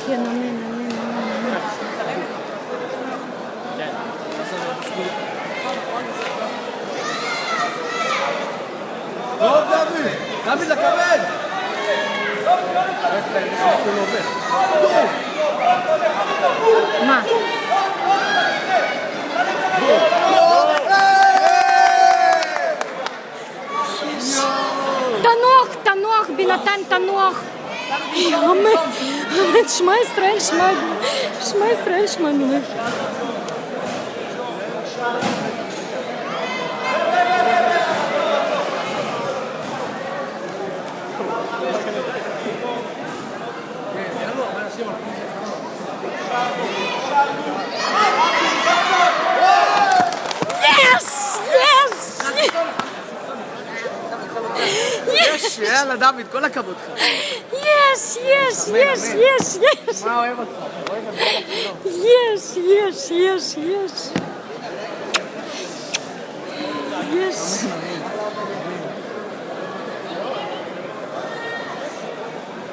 כן, אמן, אמן, אמן. טוב, דוד! דוד, לקבל! מה? תנוח, תנוח, בינתיים תנוח. אמן, אמן, שמע ישראל, שמע ישראל, שמע מלך. יש, יאללה דוד, כל הכבוד לך. יש, יש, יש, יש, יש. מה אוהב אותך? אוהב אותך. יש, יש, יש, יש. יש.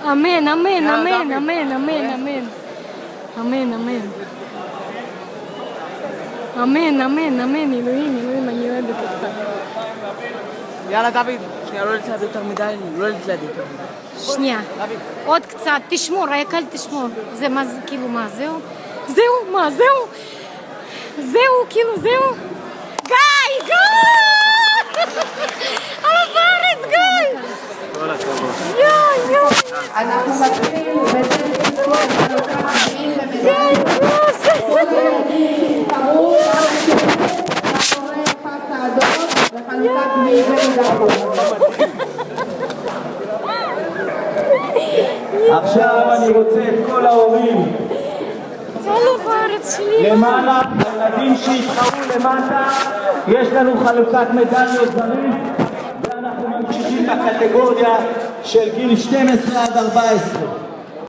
אמן, אמן, אמן, אמן, אמן, אמן. אמן, אמן. אמן, אמן, אמן, אלוהים, אלוהים, אני אוהבת אותך. יאללה דוד, שנייה, לא להתלהב יותר מדי, לא להתלהב יותר מדי. שנייה, עוד קצת, תשמור, היקל תשמור. זה מה זה, כאילו מה, זהו? זהו, מה, זהו? זהו, כאילו, זהו? גיא, גיא! על הארץ, גיא! כל הכבוד. יואי, יואי! אנחנו מתחילים בזה שכל חלוקה מגיעים תראו מאחורי פס האדום וחלוקת גביעים. עכשיו אני רוצה את כל ההורים על הארץ שלי. למעלה, הילדים שהתחרו למטה, יש לנו חלוקת מדליות זרים ואנחנו ממשיכים בקטגוריה של גיל 12 עד 14.